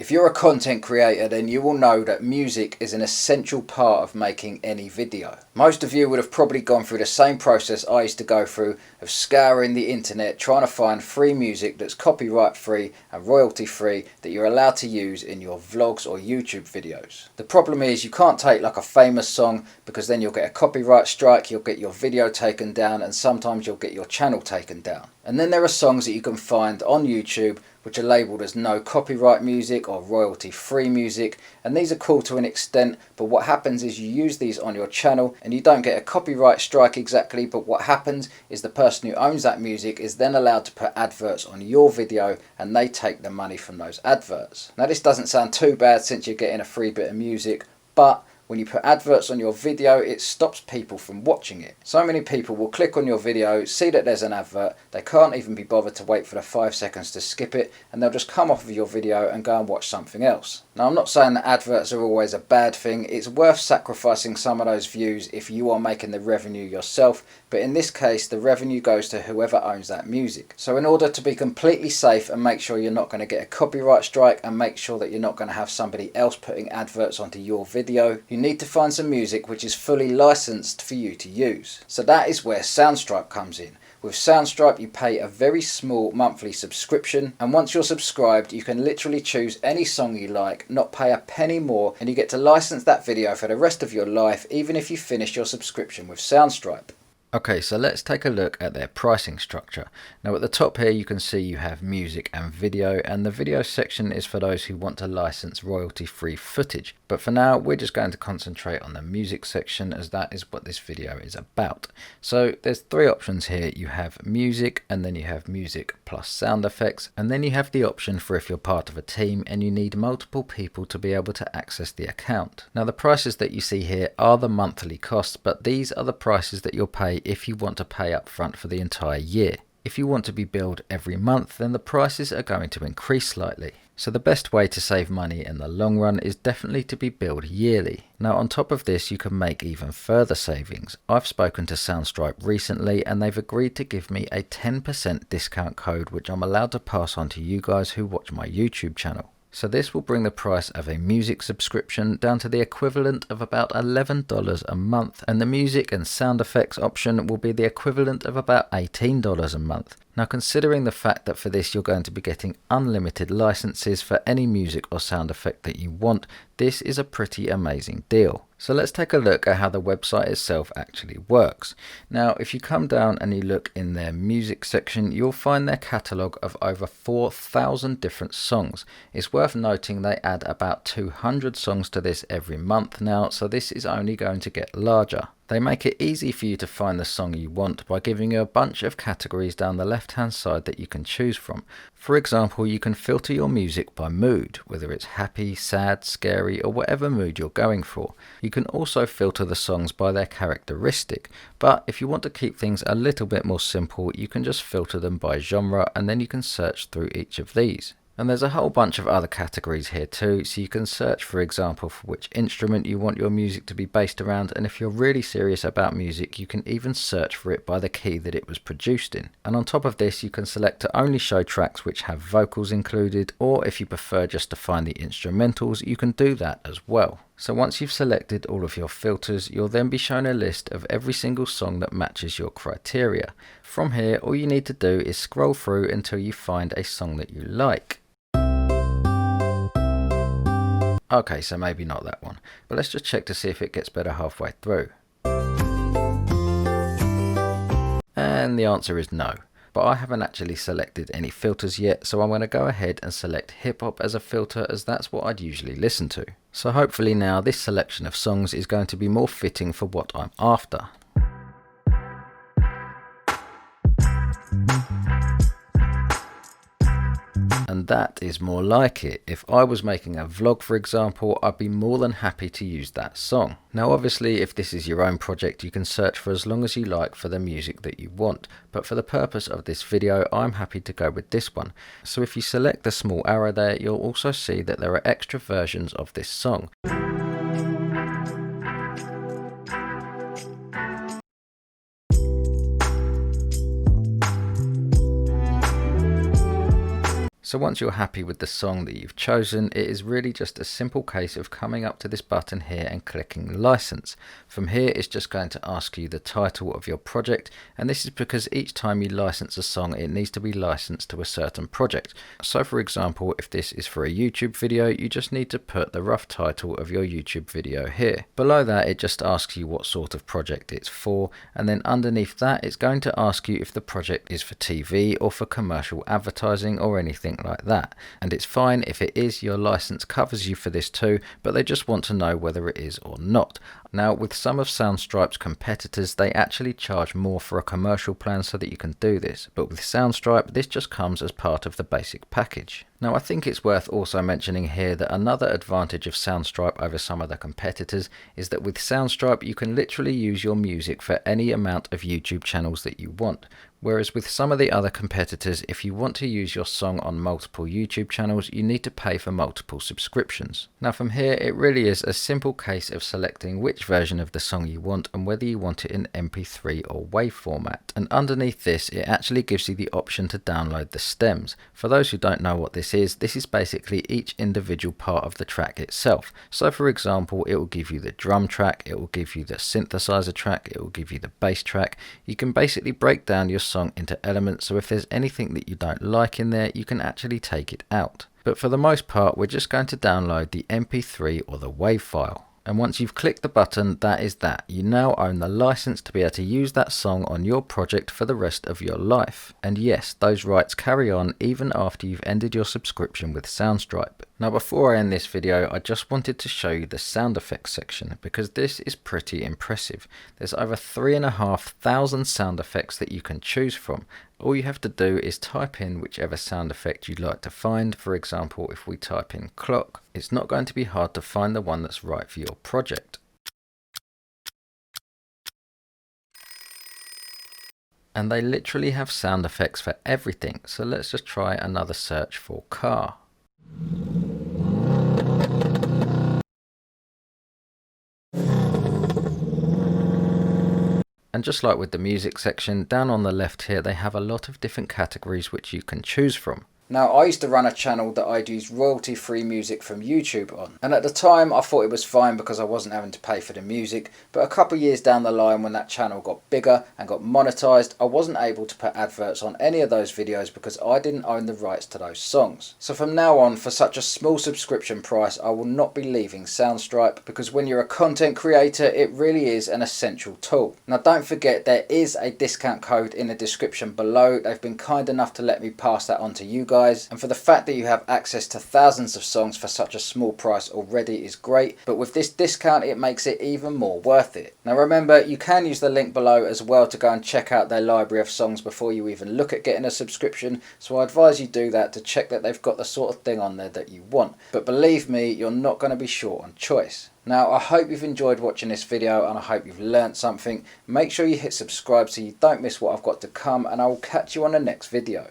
If you're a content creator, then you will know that music is an essential part of making any video. Most of you would have probably gone through the same process I used to go through of scouring the internet trying to find free music that's copyright free and royalty free that you're allowed to use in your vlogs or YouTube videos. The problem is you can't take like a famous song because then you'll get a copyright strike, you'll get your video taken down, and sometimes you'll get your channel taken down. And then there are songs that you can find on YouTube which are labelled as no copyright music or royalty free music, and these are cool to an extent, but what happens is you use these on your channel and you don't get a copyright strike exactly, but what happens is the person who owns that music is then allowed to put adverts on your video and they take the money from those adverts. Now this doesn't sound too bad since you're getting a free bit of music, but when you put adverts on your video, it stops people from watching it. So many people will click on your video, see that there's an advert, they can't even be bothered to wait for the 5 seconds to skip it, and they'll just come off of your video and go and watch something else. Now I'm not saying that adverts are always a bad thing, it's worth sacrificing some of those views if you are making the revenue yourself, but in this case the revenue goes to whoever owns that music. So in order to be completely safe and make sure you're not going to get a copyright strike and make sure that you're not going to have somebody else putting adverts onto your video, you need to find some music which is fully licensed for you to use. So that is where Soundstripe comes in. With Soundstripe you pay a very small monthly subscription, and once you're subscribed you can literally choose any song you like, not pay a penny more, and you get to license that video for the rest of your life even if you finish your subscription with Soundstripe. Okay, so let's take a look at their pricing structure. Now at the top here you can see you have music and video, and the video section is for those who want to license royalty-free footage. But for now we're just going to concentrate on the music section as that is what this video is about. So there's 3 options here. You have music, and then you have music plus sound effects, and then you have the option for if you're part of a team and you need multiple people to be able to access the account. Now the prices that you see here are the monthly costs, but these are the prices that you'll pay if you want to pay up front for the entire year. If you want to be billed every month, then the prices are going to increase slightly. So the best way to save money in the long run is definitely to be billed yearly. Now on top of this you can make even further savings. I've spoken to Soundstripe recently and they've agreed to give me a 10% discount code which I'm allowed to pass on to you guys who watch my YouTube channel. So this will bring the price of a music subscription down to the equivalent of about $11 a month, and the music and sound effects option will be the equivalent of about $18 a month. Now considering the fact that for this you're going to be getting unlimited licenses for any music or sound effect that you want, this is a pretty amazing deal. So let's take a look at how the website itself actually works. Now if you come down and you look in their music section, you'll find their catalogue of over 4,000 different songs. It's worth noting they add about 200 songs to this every month now, so this is only going to get larger. They make it easy for you to find the song you want by giving you a bunch of categories down the left hand side that you can choose from. For example, you can filter your music by mood, whether it's happy, sad, scary, or whatever mood you're going for. You can also filter the songs by their characteristic, but if you want to keep things a little bit more simple, you can just filter them by genre and then you can search through each of these. And there's a whole bunch of other categories here too, so you can search for example for which instrument you want your music to be based around, and if you're really serious about music you can even search for it by the key that it was produced in. And on top of this you can select to only show tracks which have vocals included, or if you prefer just to find the instrumentals you can do that as well. So once you've selected all of your filters, you'll then be shown a list of every single song that matches your criteria. From here all you need to do is scroll through until you find a song that you like. Okay, so maybe not that one, but let's just check to see if it gets better halfway through. And the answer is no, but I haven't actually selected any filters yet, so I'm going to go ahead and select hip hop as a filter as that's what I'd usually listen to. So hopefully now this selection of songs is going to be more fitting for what I'm after. And that is more like it. If I was making a vlog for example, I'd be more than happy to use that song. Now obviously if this is your own project you can search for as long as you like for the music that you want, but for the purpose of this video I'm happy to go with this one. So if you select the small arrow there, you'll also see that there are extra versions of this song. So once you're happy with the song that you've chosen, it is really just a simple case of coming up to this button here and clicking license. From here it's just going to ask you the title of your project, and this is because each time you license a song it needs to be licensed to a certain project. So for example, if this is for a YouTube video, you just need to put the rough title of your YouTube video here. Below that it just asks you what sort of project it's for, and then underneath that it's going to ask you if the project is for TV or for commercial advertising or anything like that. And it's fine if it is, your license covers you for this too, but they just want to know whether it is or not. Now with some of Soundstripe's competitors, they actually charge more for a commercial plan so that you can do this, but with Soundstripe this just comes as part of the basic package. Now I think it's worth also mentioning here that another advantage of Soundstripe over some of the competitors is that with Soundstripe you can literally use your music for any amount of YouTube channels that you want. Whereas with some of the other competitors, if you want to use your song on multiple YouTube channels, you need to pay for multiple subscriptions. Now from here, it really is a simple case of selecting which version of the song you want and whether you want it in MP3 or WAV format. And underneath this, it actually gives you the option to download the stems. For those who don't know what this is basically each individual part of the track itself. So for example, it will give you the drum track, it will give you the synthesizer track, it will give you the bass track. You can basically break down your song into elements, so if there's anything that you don't like in there, you can actually take it out. But for the most part, we're just going to download the MP3 or the WAV file. And once you've clicked the button, that is that. You now own the license to be able to use that song on your project for the rest of your life. And yes, those rights carry on even after you've ended your subscription with Soundstripe. Now before I end this video, I just wanted to show you the sound effects section because this is pretty impressive. There's over 3,500 sound effects that you can choose from. All you have to do is type in whichever sound effect you'd like to find. For example, if we type in clock, it's not going to be hard to find the one that's right for your project. And they literally have sound effects for everything. So let's just try another search for car. And just like with the music section, down on the left here they have a lot of different categories which you can choose from. Now I used to run a channel that I'd use royalty free music from YouTube on, and at the time I thought it was fine because I wasn't having to pay for the music, but a couple of years down the line when that channel got bigger and got monetized, I wasn't able to put adverts on any of those videos because I didn't own the rights to those songs. So from now on, for such a small subscription price, I will not be leaving Soundstripe because when you're a content creator it really is an essential tool. Now don't forget there is a discount code in the description below. They've been kind enough to let me pass that on to you guys. And for the fact that you have access to thousands of songs for such a small price already is great, but with this discount it makes it even more worth it. Now remember, you can use the link below as well to go and check out their library of songs before you even look at getting a subscription, so I advise you do that to check that they've got the sort of thing on there that you want. But believe me, you're not going to be short on choice. Now I hope you've enjoyed watching this video and I hope you've learnt something. Make sure you hit subscribe so you don't miss what I've got to come, and I will catch you on the next video.